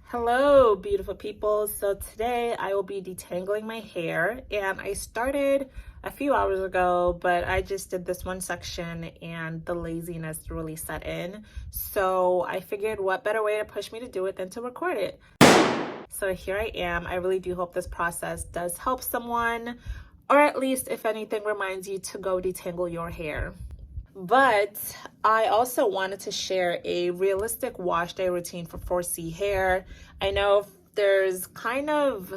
Hello, beautiful people. So today I will be detangling my hair, and I started a few hours ago, but I just did this one section and the laziness really set in. So I figured what better way to push me to do it than to record it. So here I am. I really do hope this process does help someone, or at least if anything reminds you to go detangle your hair. But I also wanted to share a realistic wash day routine for 4C hair. I know there's kind of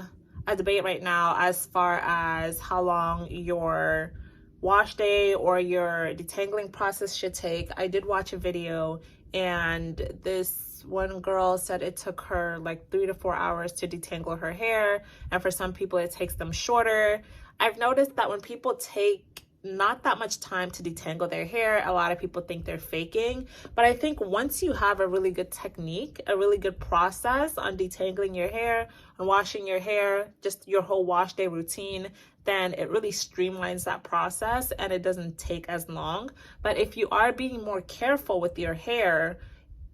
a debate right now as far as how long your wash day or your detangling process should take. I did watch a video, and this one girl said it took her like 3 to 4 hours to detangle her hair, and for some people it takes them shorter. I've noticed that when people take not that much time to detangle their hair, a lot of people think they're faking. But I think once you have a really good technique, a really good process on detangling your hair and washing your hair, just your whole wash day routine, then it really streamlines that process and it doesn't take as long. But if you are being more careful with your hair,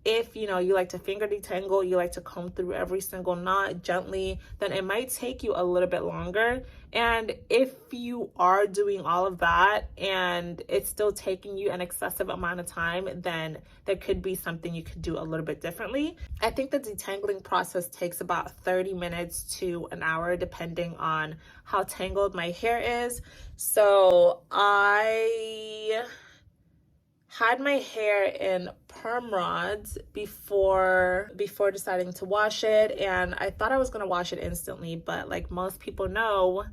if you like to finger detangle, you like to comb through every single knot gently, then it might take you a little bit longer. And if you are doing all of that and it's still taking you an excessive amount of time, then there could be something you could do a little bit differently. I think the detangling process takes about 30 minutes to an hour depending on how tangled my hair is. So I had my hair in perm rods before deciding to wash it, and I thought I was going to wash it instantly, but like most people know,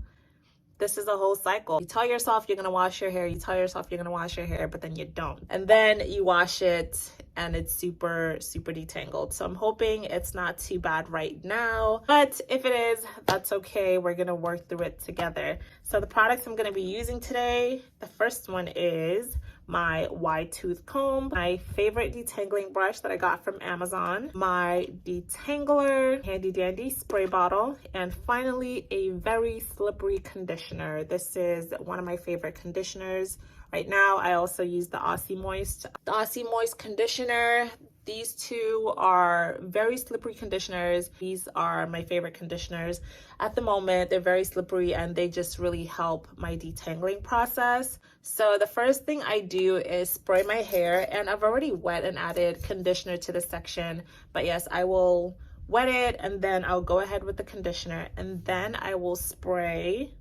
this is a whole cycle. You tell yourself you're going to wash your hair, but then you don't, and then you wash it and it's super detangled. So I'm hoping it's not too bad right now, but if it is, that's okay. We're going to work through it together. So the products I'm going to be using today, the first one is my wide tooth comb, my favorite detangling brush that I got from Amazon, my detangler, handy dandy spray bottle, and finally a very slippery conditioner. This is one of my favorite conditioners right now. I also use the Aussie Moist conditioner. These two are very slippery conditioners. These are my favorite conditioners at the moment. They're very slippery and they just really help my detangling process. So the first thing I do is spray my hair, and I've already wet and added conditioner to the section, but yes, I will wet it and then I'll go ahead with the conditioner, and then I will spray.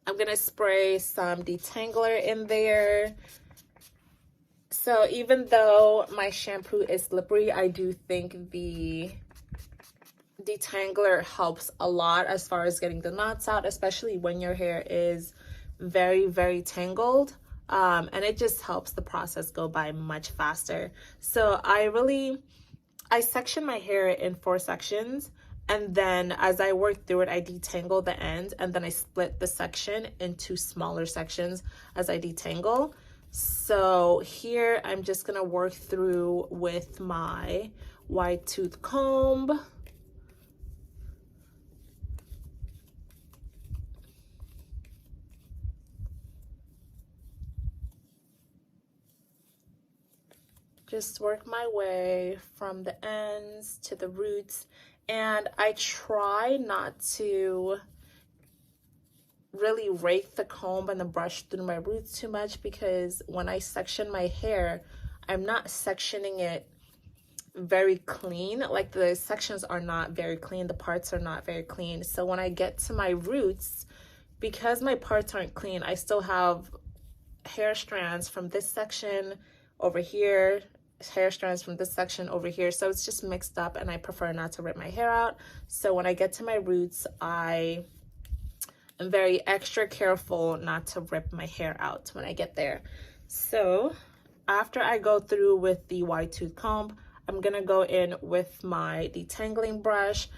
I'm gonna spray some detangler in there. So even though my shampoo is slippery, I do think the detangler helps a lot as far as getting the knots out, especially when your hair is very tangled. And it just helps the process go by much faster. So I section my hair in 4 sections, and then as I work through it, I detangle the end, and then I split the section into smaller sections as I detangle. So here I'm just gonna work through with my wide tooth comb. Just work my way from the ends to the roots, and I try not to really rake the comb and the brush through my roots too much, because when I section my hair, I'm not sectioning it very clean. Like the sections are not very clean, the parts are not very clean. So when I get to my roots, because my parts aren't clean, I still have hair strands from this section over here, hair strands from this section over here, so it's just mixed up, and I prefer not to rip my hair out. So when I get to my roots, I am very extra careful not to rip my hair out when I get there. So after I go through with the wide tooth comb, I'm gonna go in with my detangling brush.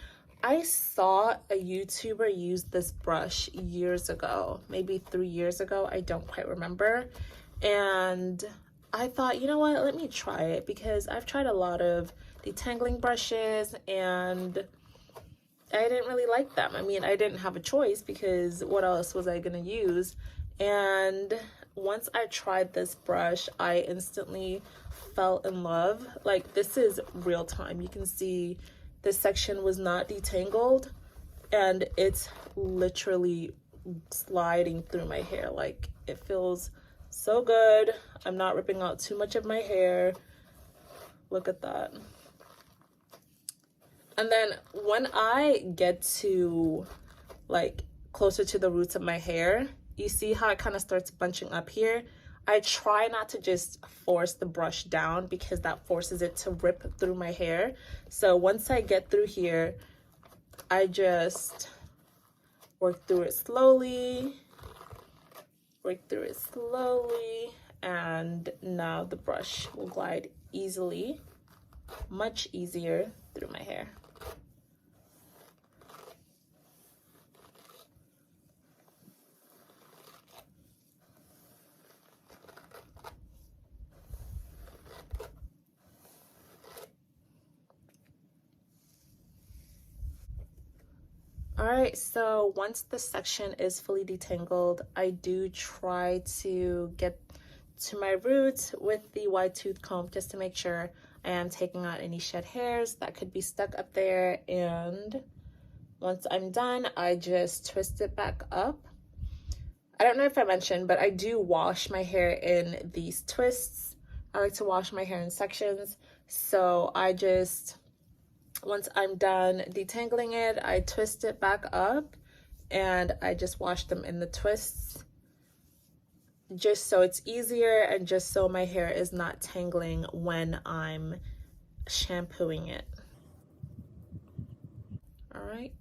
I saw a YouTuber use this brush years ago, maybe 3 years ago, I don't quite remember, and I thought, you know what, let me try it, because I've tried a lot of detangling brushes and I didn't really like them. I mean, I didn't have a choice because what else was I gonna use? And once I tried this brush, I instantly fell in love. Like, this is real time. You can see this section was not detangled, and it's literally sliding through my hair. Like, it feels so good. I'm not ripping out too much of my hair. Look at that. And then when I get to like closer to the roots of my hair, you see how it kind of starts bunching up here? I try not to just force the brush down because that forces it to rip through my hair. So once I get through here, I just work through it slowly, and now the brush will glide easily, much easier through my hair. Alright, so once the section is fully detangled, I do try to get to my roots with the wide tooth comb just to make sure I am taking out any shed hairs that could be stuck up there. And once I'm done, I just twist it back up. I don't know if I mentioned, but I do wash my hair in these twists. I like to wash my hair in sections. So I just, once I'm done detangling it, I twist it back up and I just wash them in the twists, just so it's easier and just so my hair is not tangling when I'm shampooing it. All right,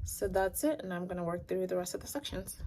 so that's it, and I'm gonna work through the rest of the sections.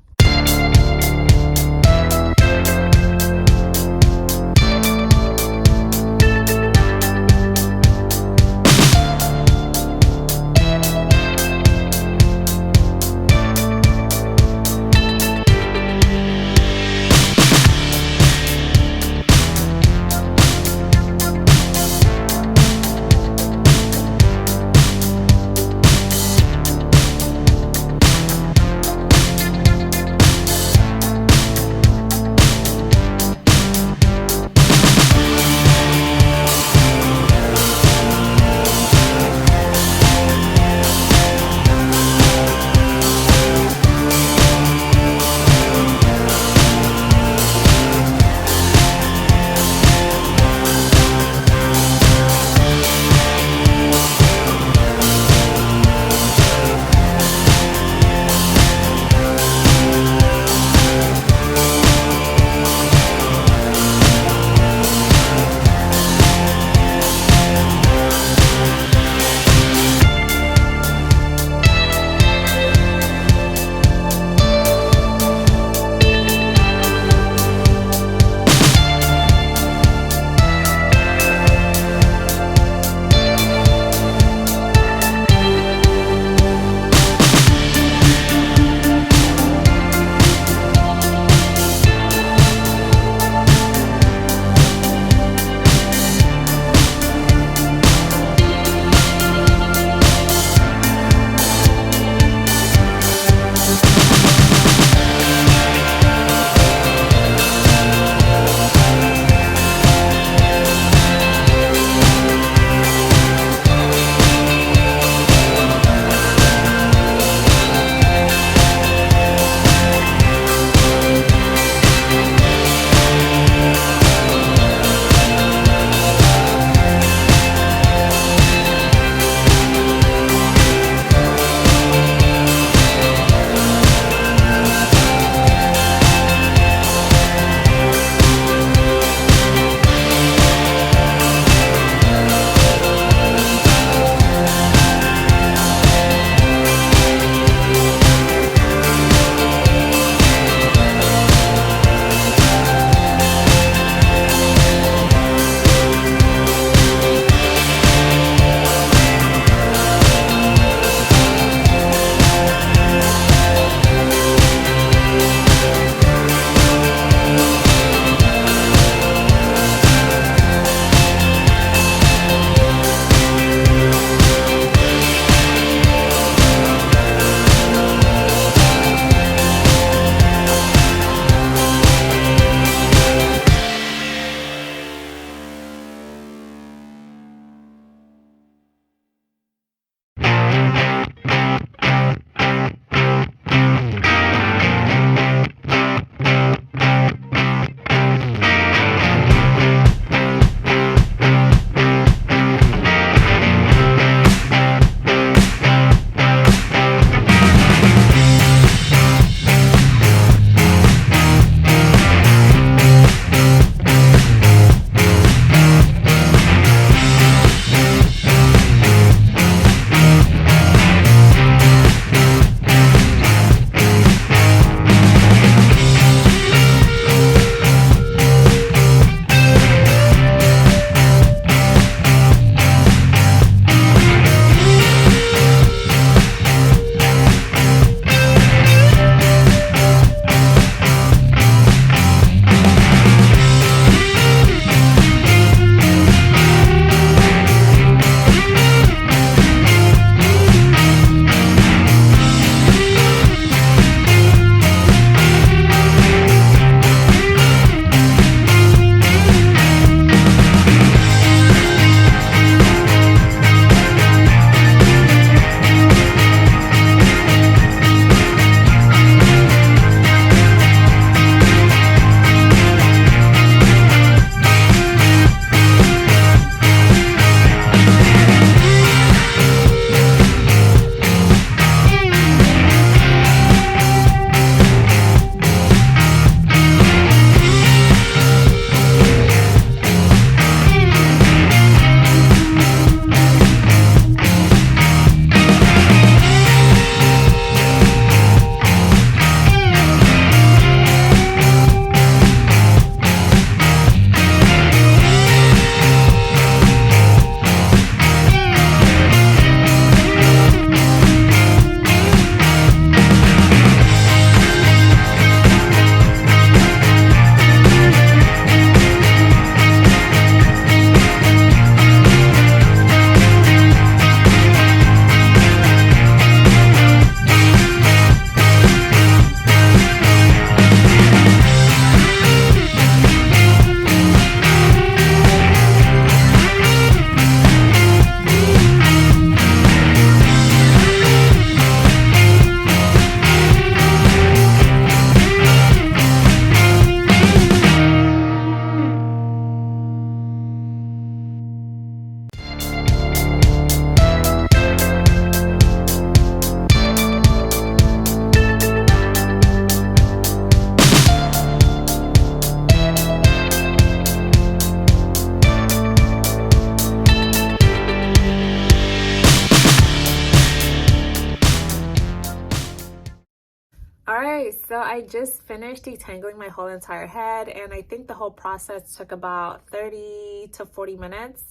so I just finished detangling my whole entire head, and I think the whole process took about 30 to 40 minutes,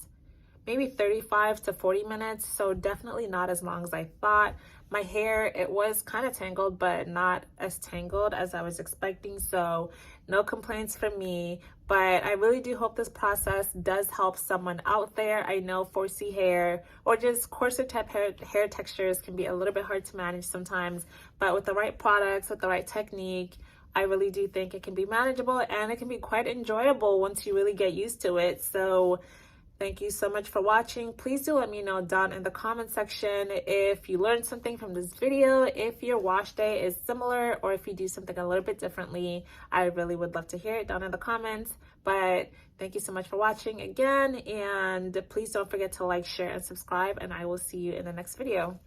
maybe 35 to 40 minutes, so definitely not as long as I thought. My hair, it was kind of tangled, but not as tangled as I was expecting, so no complaints from me. But I really do hope this process does help someone out there. I know 4C hair or just coarser type hair textures can be a little bit hard to manage sometimes, but with the right products, with the right technique, I really do think it can be manageable, and it can be quite enjoyable once you really get used to it. So thank you so much for watching. Please do let me know down in the comment section if you learned something from this video, if your wash day is similar, or if you do something a little bit differently. I really would love to hear it down in the comments. But thank you so much for watching again, and please don't forget to like, share, and subscribe, and I will see you in the next video.